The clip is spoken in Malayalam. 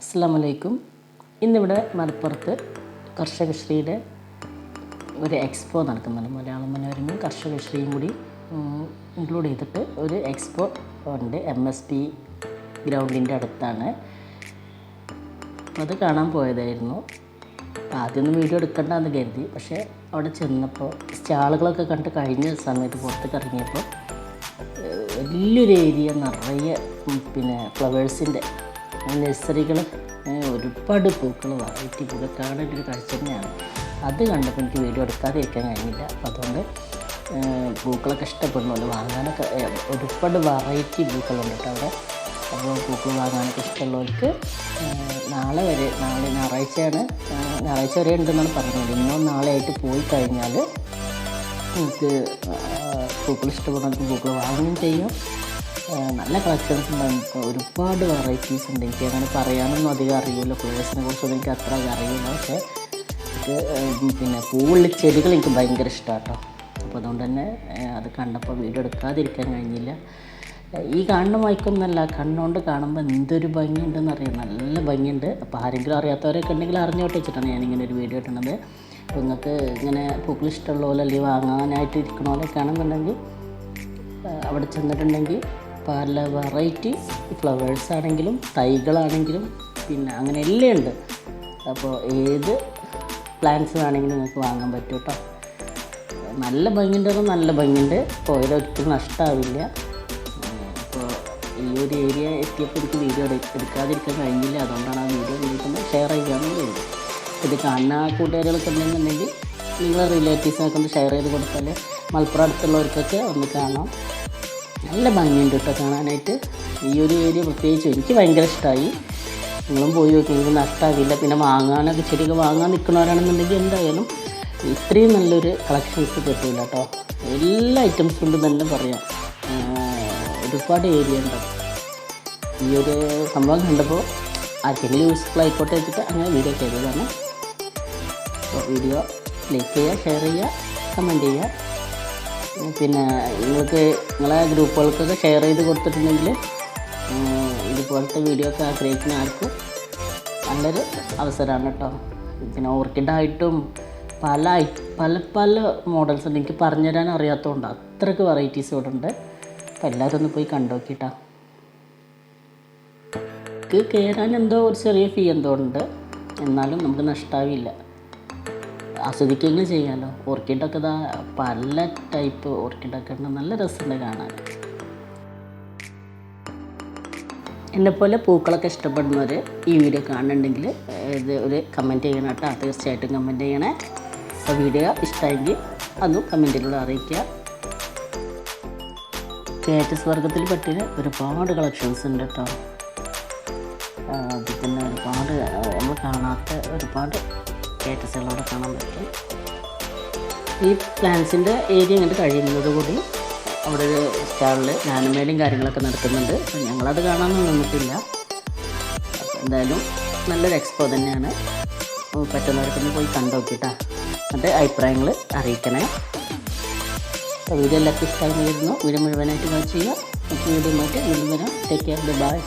അസ്സലാമലൈക്കും. ഇന്നിവിടെ മലപ്പുറത്ത് കർഷകശ്രീയുടെ ഒരു എക്സ്പോ നടക്കുന്നുണ്ട്. മലയാളം മനോരമയും കർഷകശ്രീയും കൂടി ഇൻക്ലൂഡ് ചെയ്തിട്ട് ഒരു എക്സ്പോ ഉണ്ട്. MSP ഗ്രൗണ്ടിൻ്റെ അടുത്താണ്. അത് കാണാൻ പോയതായിരുന്നു. ആദ്യമൊന്നും വീഡിയോ എടുക്കണ്ടെന്ന് കരുതി. പക്ഷേ അവിടെ ചെന്നപ്പോൾ സ്റ്റാളുകളൊക്കെ കണ്ട് കഴിഞ്ഞ സമയത്ത് പുറത്തേക്ക് ഇറങ്ങിയപ്പോൾ വലിയൊരു ഏരിയ നിറയെ ഫ്ലവേഴ്സിൻ്റെ നഴ്സറികൾ, ഒരുപാട് പൂക്കൾ, വെറൈറ്റി പൂക്കൾ കാണേണ്ട ഒരു കാഴ്ച തന്നെയാണ്. അത് കണ്ടപ്പോൾ എനിക്ക് വീഡിയോ എടുക്കാതെ ഇരിക്കാൻ കഴിഞ്ഞില്ല. അപ്പോൾ അതുകൊണ്ട് പൂക്കളൊക്കെ ഇഷ്ടപ്പെടുന്നുണ്ട്. വാങ്ങാനൊക്കെ ഒരുപാട് വെറൈറ്റി പൂക്കളുണ്ട് കേട്ടോ അവിടെ. അപ്പോൾ പൂക്കൾ വാങ്ങാനൊക്കെ ഇഷ്ടമുള്ളവർക്ക് നാളെ ഞായറാഴ്ച വരെ ഉണ്ടെന്നാണ് പറഞ്ഞത്. ഇന്നോ നാളെ ആയിട്ട് പോയി കഴിഞ്ഞാൽ നമുക്ക് പൂക്കൾ ഇഷ്ടപ്പെടുന്നവർക്ക് പൂക്കൾ വാങ്ങുകയും ചെയ്യും. നല്ല കളക്ഷൻസ് ഉണ്ട്. ഒരുപാട് വെറൈറ്റീസ് ഉണ്ട്. എനിക്ക് അങ്ങനെ പറയാനൊന്നും അധികം അറിയില്ല. ഫ്ലവേഴ്സിനെ കുറിച്ചൊന്നും എനിക്ക് അത്ര അറിയില്ല. പക്ഷേ എനിക്ക് പൂവുള്ള ചെടികൾ എനിക്ക് ഭയങ്കര ഇഷ്ടമാണ് കേട്ടോ. അപ്പോൾ അതുകൊണ്ട് തന്നെ അത് കണ്ടപ്പോൾ വീഡിയോ എടുക്കാതിരിക്കാൻ കഴിഞ്ഞില്ല. ഈ കാണുന്ന മയക്കൊന്നല്ല, കണ്ണുകൊണ്ട് കാണുമ്പോൾ എന്തൊരു ഭംഗിയുണ്ടെന്ന് അറിയാം. നല്ല ഭംഗിയുണ്ട്. അപ്പോൾ ആരെങ്കിലും അറിയാത്തവരൊക്കെ ഉണ്ടെങ്കിൽ അറിഞ്ഞോട്ട് വെച്ചിട്ടാണ് ഞാനിങ്ങനെ ഒരു വീഡിയോ ഇട്ടുന്നത്. അപ്പോൾ നിങ്ങൾക്ക് ഇങ്ങനെ പൂക്കൾ ഇഷ്ടമുള്ള പോലെ അല്ലെങ്കിൽ വാങ്ങാനായിട്ട് ഇരിക്കണ പോലെയൊക്കെ ആണെന്നുണ്ടെങ്കിൽ അവിടെ ചെന്നിട്ടുണ്ടെങ്കിൽ പല വെറൈറ്റി ഫ്ലവേഴ്സ് ആണെങ്കിലും തൈകളാണെങ്കിലും അങ്ങനെ എല്ലാം ഉണ്ട്. അപ്പോൾ ഏത് പ്ലാന്റ്സ് വേണമെങ്കിലും നിങ്ങൾക്ക് വാങ്ങാൻ പറ്റും കേട്ടോ. നല്ല ഭംഗിയുണ്ട്. പോയതൊരിക്കലും നഷ്ടമാവില്ല. അപ്പോൾ ഈ ഒരു ഏരിയ എത്തിയപ്പോൾ എനിക്ക് വീഡിയോ എടുക്കാതിരിക്കാൻ കഴിഞ്ഞില്ല. അതുകൊണ്ടാണ് ആ വീഡിയോ നിങ്ങൾക്ക് ഷെയർ ചെയ്യാമെന്ന് കരുതി. ഇത് കാണുന്ന കൂട്ടുകാരികളൊക്കെ ഉണ്ടെന്നുണ്ടെങ്കിൽ നിങ്ങളെ റിലേറ്റീവ്സിനൊക്കെ ഒന്ന് ഷെയർ ചെയ്ത് കൊടുത്താൽ മലപ്പുറം അടുത്തുള്ളവർക്കൊക്കെ ഒന്ന് കാണാം. നല്ല ഭംഗിയുണ്ട് കേട്ടോ കാണാനായിട്ട്. ഈ ഒരു ഏരിയ പ്രത്യേകിച്ച് എനിക്ക് ഭയങ്കര ഇഷ്ടമായി. നിങ്ങളും പോയി നോക്കി, നിങ്ങൾക്ക് നഷ്ടമാകില്ല. പിന്നെ വാങ്ങാനൊക്കെ ചെടികൾ വാങ്ങാൻ നിൽക്കുന്നവരാണെന്നുണ്ടെങ്കിൽ എന്തായാലും ഇത്രയും നല്ലൊരു കളക്ഷൻസ് കിട്ടില്ല കേട്ടോ. എല്ലാ ഐറ്റംസും ഉണ്ട് തന്നെ പറയാം. ഒരുപാട് ഏരിയ ഉണ്ട്. ഈ ഒരു സംഭവം കണ്ടപ്പോൾ ആർക്കെങ്കിലും യൂസ്ഫുൾ ആയിക്കോട്ടെ വെച്ചിട്ട് അങ്ങനെ വീഡിയോ ചെയ്തതാണ്. അപ്പോൾ വീഡിയോ ലൈക്ക് ചെയ്യുക, ഷെയർ ചെയ്യുക, കമൻറ്റ് ചെയ്യുക. പിന്നെ നിങ്ങൾക്ക് നിങ്ങളെ ഗ്രൂപ്പുകൾക്കൊക്കെ ഷെയർ ചെയ്ത് കൊടുത്തിട്ടുണ്ടെങ്കിൽ ഇതുപോലത്തെ വീഡിയോ ഒക്കെ ആഗ്രഹിക്കുന്ന ആർക്കും നല്ലൊരു അവസരമാണ് കേട്ടോ. പിന്നെ ഓർക്കിഡായിട്ടും പല മോഡൽസ് ഉണ്ട്. എനിക്ക് പറഞ്ഞുതരാൻ അറിയാത്തതുകൊണ്ട് അത്രയ്ക്ക് വെറൈറ്റീസ് ഇവിടെ ഉണ്ട്. അപ്പോൾ എല്ലാവരും ഒന്ന് പോയി കണ്ടുനോക്കിട്ടാ. കയറാൻ എന്തോ ഒരു ചെറിയ ഫീ എന്തോ ഉണ്ട്. എന്നാലും നമുക്ക് നഷ്ടമാവില്ല. ആസ്വദിക്കുകയും ചെയ്യാമല്ലോ. ഓർക്കിഡൊക്കെ പല ടൈപ്പ് ഓർക്കിഡൊക്കെ ഉണ്ട്. നല്ല രസമുണ്ട് കാണാൻ. എന്നെപ്പോലെ പൂക്കളൊക്കെ ഇഷ്ടപ്പെടുന്നവർ ഈ വീഡിയോ കാണുന്നുണ്ടെങ്കിൽ ഇത് ഒരു കമൻറ്റ് ചെയ്യണം കേട്ടോ. തീർച്ചയായിട്ടും കമൻറ്റ് ചെയ്യണേ. അപ്പോൾ വീഡിയോ ഇഷ്ടമായെങ്കിൽ അതും കമൻറ്റിലൂടെ അറിയിക്കുക. കേറ്റസ് വർഗത്തിൽ പറ്റിയ ഒരുപാട് കളക്ഷൻസ് ഉണ്ട് കേട്ടോ. അതിൽ തന്നെ ഒരുപാട് നമ്മൾ കാണാത്ത ഒരുപാട് കേറ്റസുകളോടെ കാണാൻ പറ്റും. ഈ പ്ലാന്റ്സിൻ്റെ ഏരിയ ഇങ്ങോട്ട് കഴിയുന്നത് കൂടി അവിടെ ഒരു സ്റ്റാളിൽ ഗാനമേളയും കാര്യങ്ങളൊക്കെ നടക്കുന്നുണ്ട്. അപ്പം ഞങ്ങളത് കാണാനൊന്നും നിന്നിട്ടില്ല. എന്തായാലും നല്ലൊരു എക്സ്പോ തന്നെയാണ്. പറ്റുന്നവർക്കൊന്ന് പോയി കണ്ടു നോക്കിയിട്ടാ. എന്നിട്ട് അഭിപ്രായങ്ങൾ അറിയിക്കണേ. അപ്പോൾ വീഡിയോ എല്ലാവർക്കും ഇഷ്ടമായി വരുന്നു. വീഡിയോ മുഴുവനായിട്ട് വാച്ച് ചെയ്യുക. മറ്റു വീഡിയോ വീണ്ടും വരാം. Take care. ബൈ.